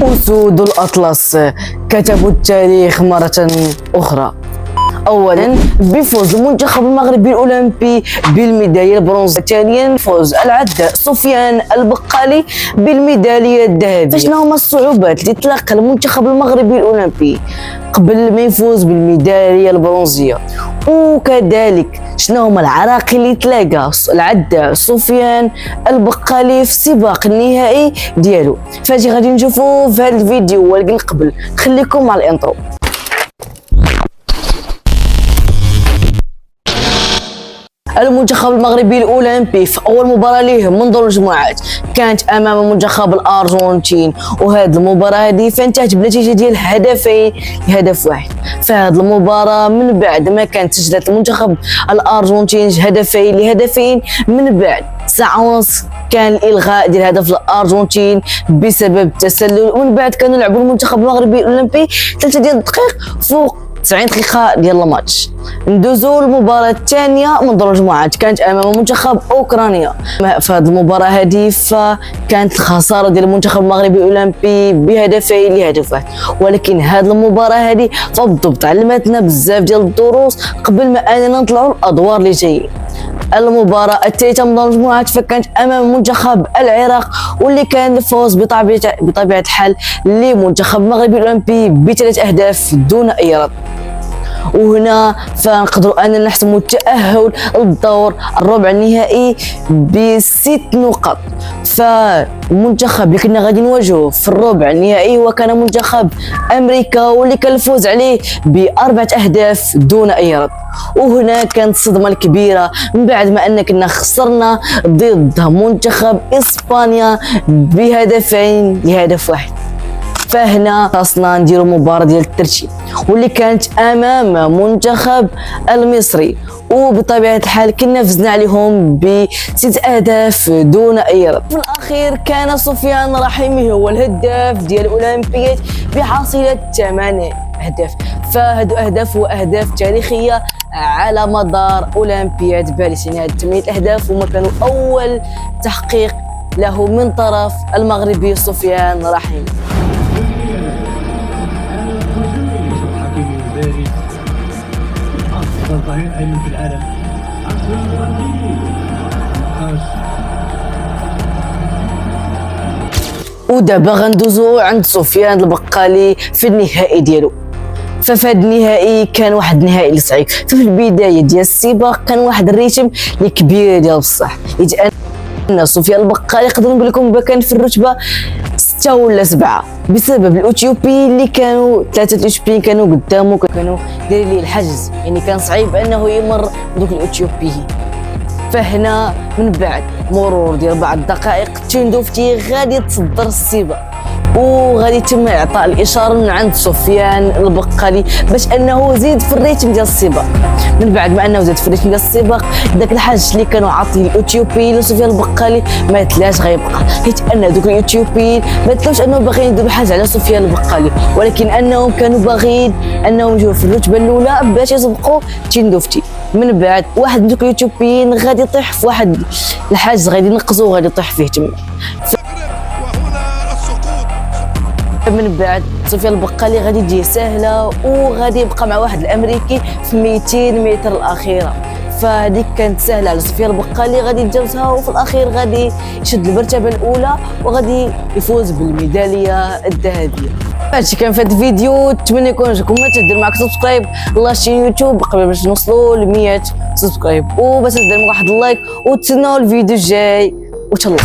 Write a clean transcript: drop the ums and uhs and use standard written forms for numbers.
أسود الأطلس كتبوا التاريخ مرة أخرى. اولا بفوز المنتخب المغربي الاولمبي بالميداليه البرونزيه، ثانيا فوز العداء سفيان البقالي بالميداليه الذهبيه. فشنو هما الصعوبات اللي تلقى المنتخب المغربي الاولمبي قبل ما يفوز بالميداليه البرونزيه، وكذلك شنو هما العراقيل اللي تلاقى العداء سفيان البقالي في السباق النهائي ديالو؟ فهادي غادي نشوفوا في هذا الفيديو، ولكن قبل خليكم مع الانترو. المنتخب المغربي الاولمبي في اول مباراه ليه من دور المجموعات كانت امام منتخب الارجنتين، وهذه المباراه هذه فانتهت بنتيجه ديال هدفين لهدف واحد. فهذه المباراه من بعد ما كانت سجلت المنتخب الارجنتين هدفين لهدفين، من بعد ساعه ونص كان الالغاء ديال هدف الارجنتين بسبب التسلل، ومن بعد كانوا يلعبوا المنتخب المغربي الاولمبي 3 ديال الدقائق فوق 90 دقيقة ديال الماتش. ندوزو المباراة الثانية من دور المجموعات كانت أمام منتخب أوكرانيا. في هذه المباراة هذه فكانت الخسارة ديال المنتخب المغربي الأولمبي بهدفين لهدف واحد، ولكن هذه المباراة هذه فبالضبط علمتنا بزاف ديال الدروس قبل ما أننا نطلعوا الأدوار اللي جايين. المباراة الثالثة من دور المجموعات فكانت أمام منتخب العراق، واللي كان الفوز بطبيعة الحال لمنتخب المغربي الأولمبي ب3 أهداف دون أي رد. وهنا فنقدروا أننا نحسموا التأهل للدور الربع النهائي ب6 نقط. فالمنتخب اللي كنا غادي نواجهه في الربع النهائي وكان منتخب أمريكا، واللي كان الفوز عليه ب4 أهداف دون أي رد. وهنا كانت الصدمة الكبيرة من بعد ما أن كنا خسرنا ضد منتخب إسبانيا بهدفين لهدف واحد. فهنا خاصنا نديرو مباراة ديال الترتيب، واللي كانت امام منتخب المصري، وبطبيعة الحال كنا فزنا عليهم ب6 أهداف دون اي رد. في الاخير كان سفيان رحيمي هو الهداف ديال الاولمبياد بحصيلة 8 أهداف. فهادو اهداف واهداف تاريخية على مدار اولمبياد باريس، يعني هاد 8 أهداف هما كانوا اول تحقيق له من طرف المغربي سفيان رحيمي. أفضل ظهير أيمن في العالم. ودابا غندوزو عند سفيان البقالي في النهائي ديالو. ففي هذا النهائي كان واحد النهائي اللي صعيب. ففي البدايه ديال السباق كان واحد الريتم اللي كبير ديال بصح، حيت ان سفيان البقالي نقدر نقول لكم كان في الرتبه 6 ولا 7 بسبب الاثيوبي اللي كانوا 3 الاثيوبيين كانوا قدامه، كانوا دايرين ليه الحجز، يعني كان صعيب انه يمر دوك الاثيوبي. فهنا من بعد مرور ديال بعض الدقائق تشندوفتي غادي تصدر السباق، وغادي يتم اعطاء الاشاره من عند سفيان البقالي باش انه زيد في الريتم ديال السباق. من بعد ما انه زاد في الريتم ديال السباق، داك الحاج اللي كانوا عاطيه الاثيوبيين لسفيان البقالي ما تلاش غيبقى، حيت ان دوك الاثيوبيين ما تلاوش انهم باغيين يديروا حاجه على سفيان البقالي، ولكن انهم كانوا باغيين انهم يجوا في الرتبه الاولى باش يسبقوا تشندوفتي. من بعد واحد من دوك الاثيوبيين غادي يطيح في واحد الحاجز، غادي ينقزو وغادي يطيح فيه تما. من بعد سفيان البقالي غادي تجي سهله، وغادي يبقى مع واحد الامريكي في 200 متر الاخيره. فهذيك كانت سهله على سفيان البقالي، غادي يتجاوزها، وفي الاخير غادي يشد المرتبه الاولى وغادي يفوز بالميداليه الذهبيه. هادشي كان في هذا الفيديو، نتمنى يكون عجبكم. ما تدير معك سبسكرايب لاشين يوتيوب قبل باش نوصلوا ل 100 سبسكرايب، وبس دير واحد اللايك وتسناو الفيديو الجاي، وتهلاو.